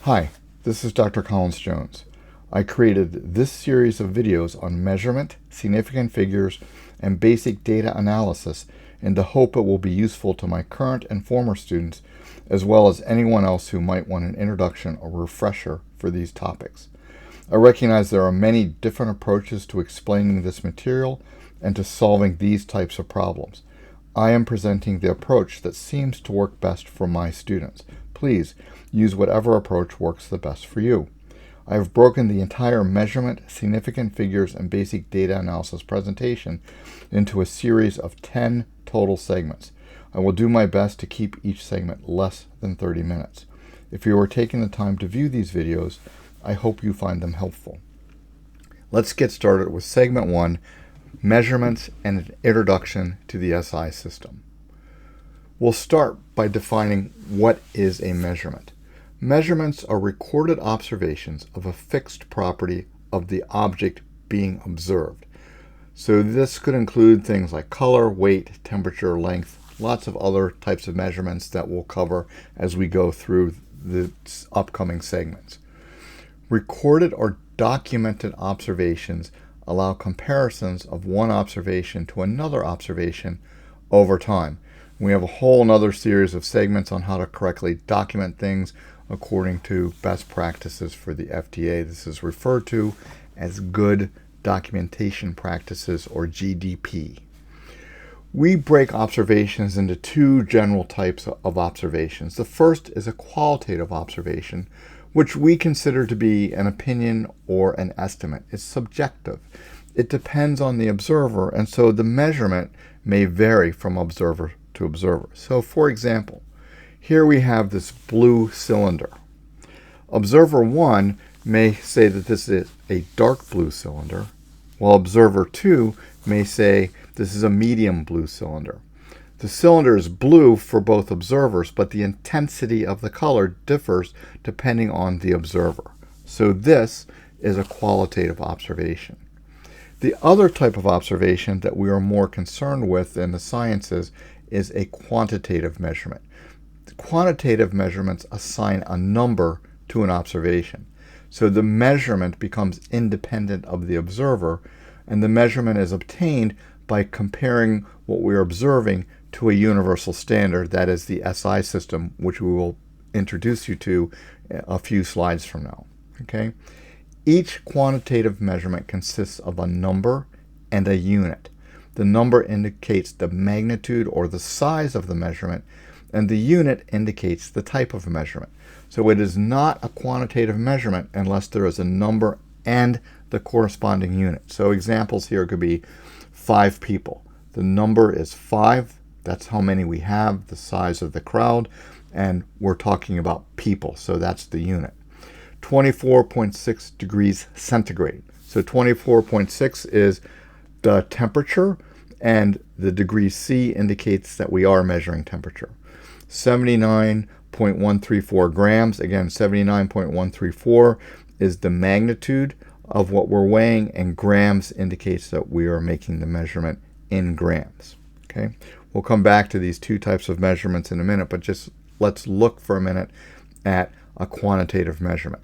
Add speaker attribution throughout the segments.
Speaker 1: Hi, this is Dr. Collins Jones. I created this series of videos on measurement, significant figures, and basic data analysis in the hope it will be useful to my current and former students, as well as anyone else who might want an introduction or refresher for these topics. I recognize there are many different approaches to explaining this material and to solving these types of problems. I am presenting the approach that seems to work best for my students. Please use whatever approach works the best for you. I have broken the entire measurement, significant figures, and basic data analysis presentation into a series of 10 total segments. I will do my best to keep each segment less than 30 minutes. If you are taking the time to view these videos, I hope you find them helpful. Let's get started with segment 1, measurements and an introduction to the SI system. We'll start by defining what is a measurement. Measurements are recorded observations of a fixed property of the object being observed. So this could include things like color, weight, temperature, length, lots of other types of measurements that we'll cover as we go through the upcoming segments. Recorded or documented observations allow comparisons of one observation to another observation over time. We have a whole other series of segments on how to correctly document things according to best practices for the FDA. This is referred to as Good Documentation Practices, or GDP. We break observations into two general types of observations. The first is a qualitative observation, which we consider to be an opinion or an estimate. It's subjective. It depends on the observer, and so the measurement may vary from observer to observer. So, for example, here we have this blue cylinder. Observer 1 may say that this is a dark blue cylinder, while observer 2 may say this is a medium blue cylinder. The cylinder is blue for both observers, but the intensity of the color differs depending on the observer. So this is a qualitative observation. The other type of observation that we are more concerned with in the sciences is a quantitative measurement. Quantitative measurements assign a number to an observation. So the measurement becomes independent of the observer, and the measurement is obtained by comparing what we're observing to a universal standard, that is the SI system, which we will introduce you to a few slides from now. Okay? Each quantitative measurement consists of a number and a unit. The number indicates the magnitude or the size of the measurement, and the unit indicates the type of measurement. So it is not a quantitative measurement unless there is a number and the corresponding unit. So examples here could be 5 people. The number is 5. That's how many we have, the size of the crowd, and we're talking about people, so that's the unit. 24.6 degrees centigrade. So 24.6 is the temperature, and the degree C indicates that we are measuring temperature. 79.134 grams, again 79.134 is the magnitude of what we're weighing, and grams indicates that we are making the measurement in grams. Okay, we'll come back to these two types of measurements in a minute, but just let's look for a minute at a quantitative measurement.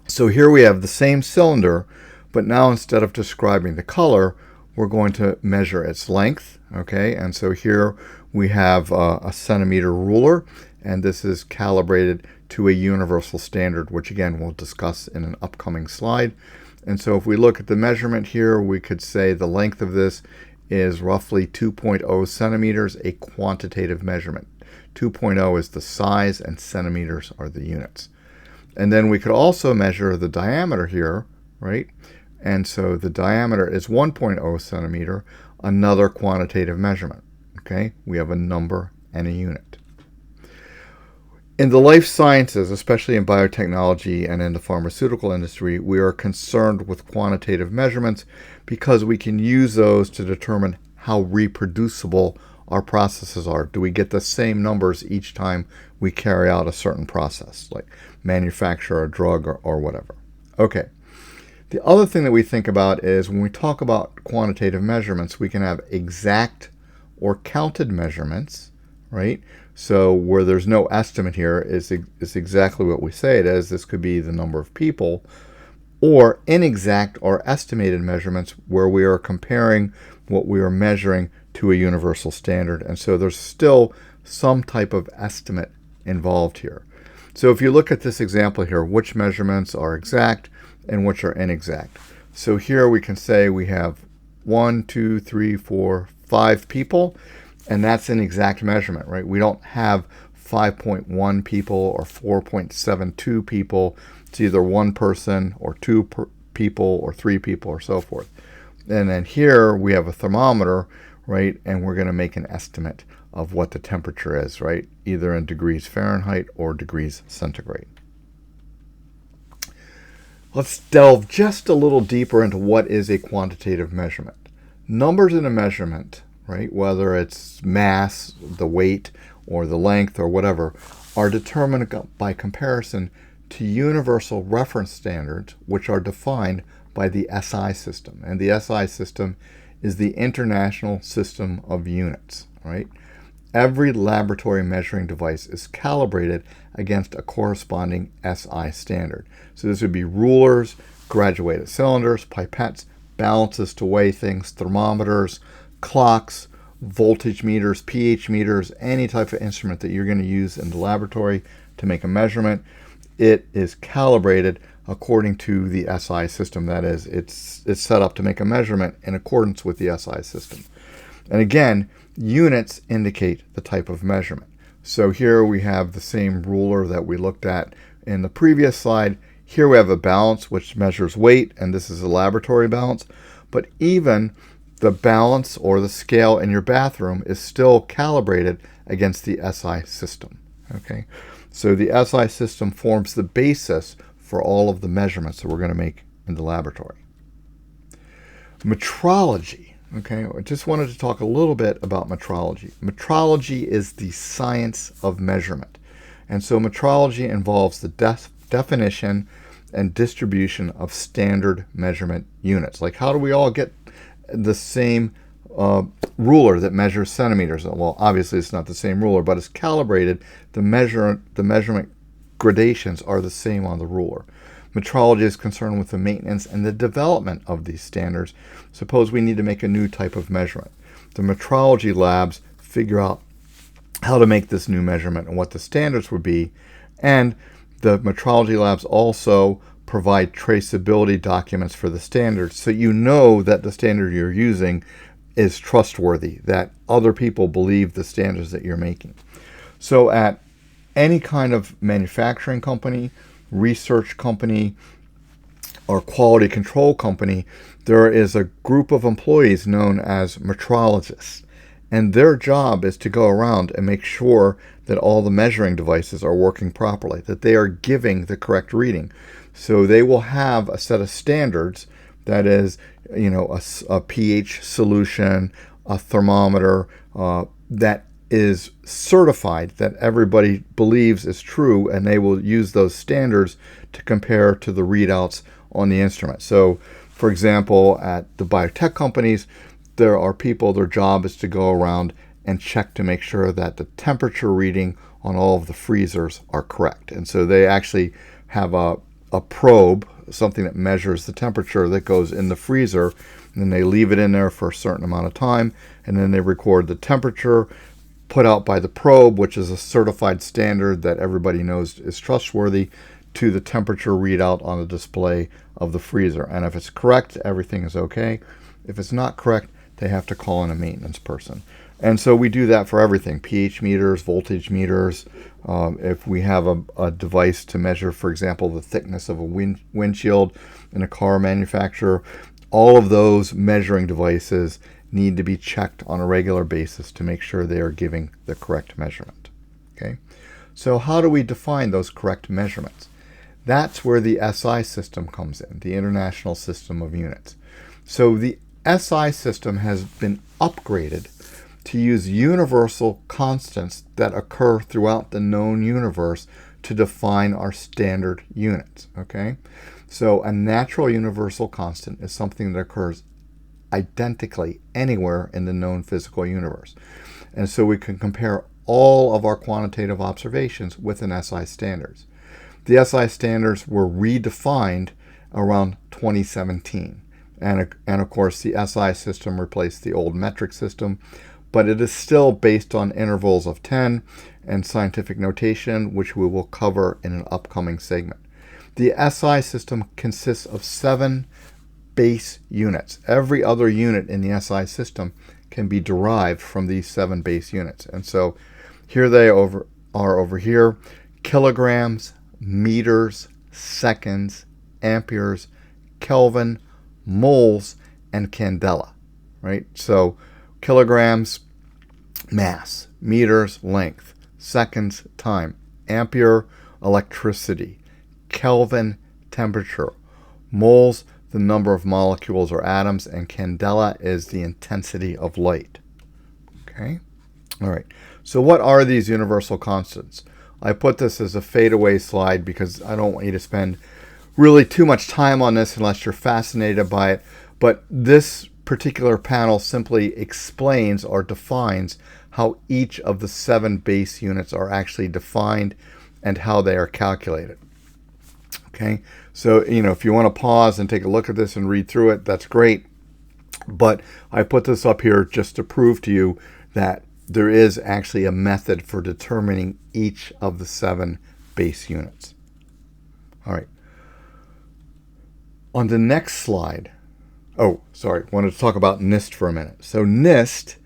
Speaker 1: So here we have the same cylinder, but now instead of describing the color, we're going to measure its length. Okay, and so here we have a centimeter ruler, and this is calibrated to a universal standard, which again we'll discuss in an upcoming slide. And so if we look at the measurement here, we could say the length of this is roughly 2.0 centimeters, a quantitative measurement. 2.0 is the size, and centimeters are the units. And then we could also measure the diameter here, right? And so the diameter is 1.0 centimeter, another quantitative measurement. Okay, we have a number and a unit. In the life sciences, especially in biotechnology and in the pharmaceutical industry, we are concerned with quantitative measurements because we can use those to determine how reproducible our processes are. Do we get the same numbers each time we carry out a certain process, like manufacture a drug or whatever? Okay. The other thing that we think about is when we talk about quantitative measurements, we can have exact or counted measurements, right? So where there's no estimate here is exactly what we say it is. This could be the number of people, or inexact or estimated measurements where we are comparing what we are measuring to a universal standard. And so there's still some type of estimate involved here. So if you look at this example here, which measurements are exact and which are inexact. So here we can say we have 1, 2, 3, 4, 5 people, and that's an exact measurement, right? We don't have 5.1 people or 4.72 people. It's either one person or two people or 3 people or so forth. And then here we have a thermometer, right? And we're going to make an estimate of what the temperature is, right? Either in degrees Fahrenheit or degrees centigrade. Let's delve just a little deeper into what is a quantitative measurement. Numbers in a measurement, right, whether it's mass, the weight, or the length, or whatever, are determined by comparison to universal reference standards, which are defined by the SI system. And the SI system is the International System of Units, right? Every laboratory measuring device is calibrated against a corresponding SI standard. So this would be rulers, graduated cylinders, pipettes, balances to weigh things, thermometers, clocks, voltage meters, pH meters, any type of instrument that you're going to use in the laboratory to make a measurement. It is calibrated according to the SI system. That is, it's set up to make a measurement in accordance with the SI system. And again, units indicate the type of measurement. So here we have the same ruler that we looked at in the previous slide. Here we have a balance which measures weight, and this is a laboratory balance. But even the balance or the scale in your bathroom is still calibrated against the SI system. Okay, so the SI system forms the basis for all of the measurements that we're going to make in the laboratory. Metrology. Okay, I just wanted to talk a little bit about metrology. Metrology is the science of measurement. And so metrology involves the definition and distribution of standard measurement units. Like, how do we all get the same ruler that measures centimeters? Well, obviously it's not the same ruler, but it's calibrated. The measurement gradations are the same on the ruler. Metrology is concerned with the maintenance and the development of these standards. Suppose we need to make a new type of measurement. The metrology labs figure out how to make this new measurement and what the standards would be. And the metrology labs also provide traceability documents for the standards, so you know that the standard you're using is trustworthy, that other people believe the standards that you're making. So at any kind of manufacturing company, research company, or quality control company, there is a group of employees known as metrologists. And their job is to go around and make sure that all the measuring devices are working properly, that they are giving the correct reading. So they will have a set of standards, that is, a pH solution, a thermometer that is certified, that everybody believes is true, and they will use those standards to compare to the readouts on the instrument. So, for example, at the biotech companies, there are people, their job is to go around and check to make sure that the temperature reading on all of the freezers are correct. And so they actually have a probe, something that measures the temperature that goes in the freezer, and then they leave it in there for a certain amount of time, and then they record the temperature put out by the probe, which is a certified standard that everybody knows is trustworthy, to the temperature readout on the display of the freezer. And if it's correct, everything is okay. If it's not correct, they have to call in a maintenance person. And so we do that for everything: pH meters, voltage meters. If we have a device to measure, for example, the thickness of a windshield in a car manufacturer, all of those measuring devices need to be checked on a regular basis to make sure they are giving the correct measurement. Okay, so how do we define those correct measurements? That's where the SI system comes in, the International System of Units. So the SI system has been upgraded to use universal constants that occur throughout the known universe to define our standard units. Okay, so a natural universal constant is something that occurs identically anywhere in the known physical universe. And so we can compare all of our quantitative observations within SI standards. The SI standards were redefined around 2017. And of course, the SI system replaced the old metric system, but it is still based on intervals of 10 and scientific notation, which we will cover in an upcoming segment. The SI system consists of 7 base units. Every other unit in the SI system can be derived from these 7 base units. And so here they are over here: kilograms, meters, seconds, amperes, Kelvin, moles, and candela, right? So kilograms, mass; meters, length; seconds, time; ampere, electricity; Kelvin, temperature; moles, the number of molecules or atoms; and candela is the intensity of light. Okay? All right. So what are these universal constants? I put this as a fadeaway slide because I don't want you to spend really too much time on this unless you're fascinated by it. But this particular panel simply explains or defines how each of the 7 base units are actually defined and how they are calculated. Okay, so if you want to pause and take a look at this and read through it, that's great. But I put this up here just to prove to you that there is actually a method for determining each of the 7 base units. All right. On the next slide, wanted to talk about NIST for a minute. So NIST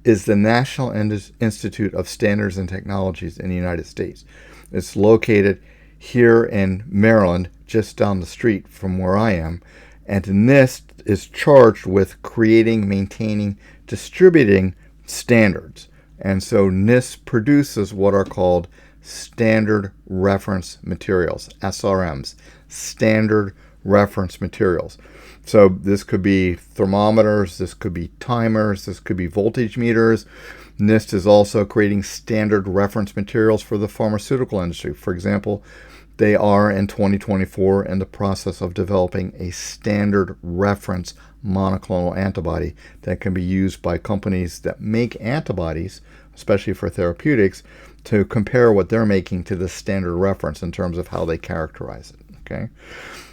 Speaker 1: is the National Institute of Standards and Technologies in the United States. It's located here in Maryland, just down the street from where I am. And NIST is charged with creating, maintaining, distributing standards. And so NIST produces what are called standard reference materials, SRMs, standard reference materials. So this could be thermometers, this could be timers, this could be voltage meters. NIST is also creating standard reference materials for the pharmaceutical industry. For example, they are in 2024 in the process of developing a standard reference monoclonal antibody that can be used by companies that make antibodies, especially for therapeutics, to compare what they're making to the standard reference in terms of how they characterize it. Okay,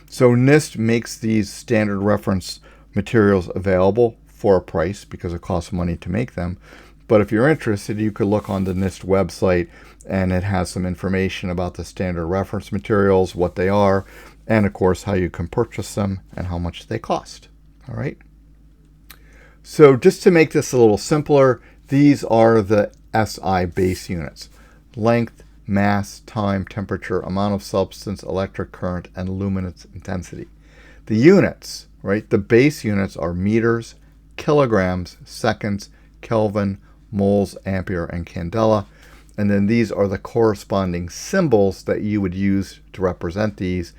Speaker 1: so NIST makes these standard reference materials available for a price because it costs money to make them. But if you're interested, you could look on the NIST website, and it has some information about the standard reference materials, what they are, and of course how you can purchase them and how much they cost. All right. So just to make this a little simpler, these are the SI base units: length, mass, time, temperature, amount of substance, electric current, and luminance intensity. The units, right, the base units are meters, kilograms, seconds, Kelvin, moles, ampere, and candela. And then these are the corresponding symbols that you would use to represent these.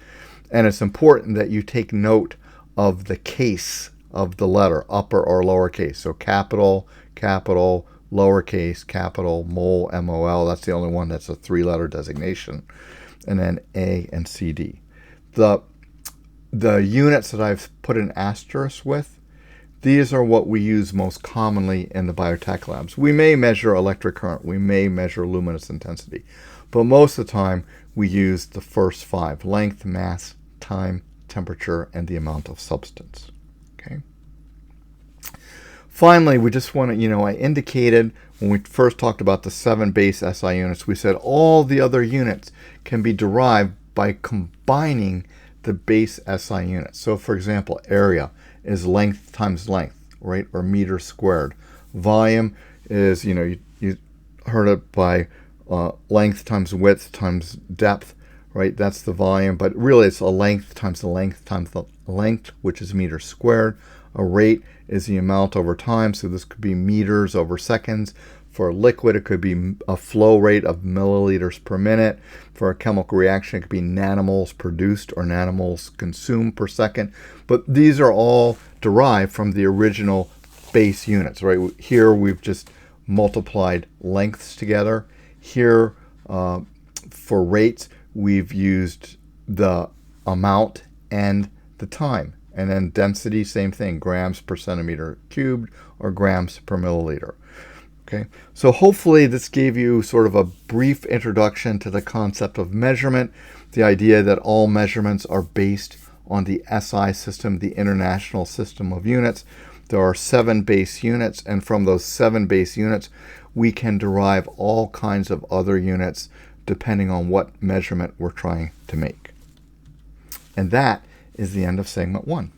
Speaker 1: And it's important that you take note of the case of the letter, upper or lowercase. So capital, capital, lowercase, capital, mole, MOL. That's the only one that's a 3-letter designation. And then A and CD. The units that I've put an asterisk with, these are what we use most commonly in the biotech labs. We may measure electric current, we may measure luminous intensity, but most of the time we use the first 5: length, mass, time, temperature, and the amount of substance. Okay. Finally, we just want to, I indicated when we first talked about the 7 base SI units, we said all the other units can be derived by combining the base SI units. So for example, area is length times length, right, or meters squared. Volume is, you heard it by length times width times depth, right? That's the volume, but really it's a length times the length times the length, which is meters squared. A rate is the amount over time, so this could be meters over seconds. For a liquid, it could be a flow rate of milliliters per minute. For a chemical reaction, it could be nanomoles produced or nanomoles consumed per second. But these are all derived from the original base units, right? Here we've just multiplied lengths together. Here, for rates, we've used the amount and the time. And then density, same thing, grams per centimeter cubed or grams per milliliter. Okay, so hopefully this gave you sort of a brief introduction to the concept of measurement, the idea that all measurements are based on the SI system, the International System of Units. There are 7 base units, and from those 7 base units, we can derive all kinds of other units depending on what measurement we're trying to make. And that is the end of segment 1.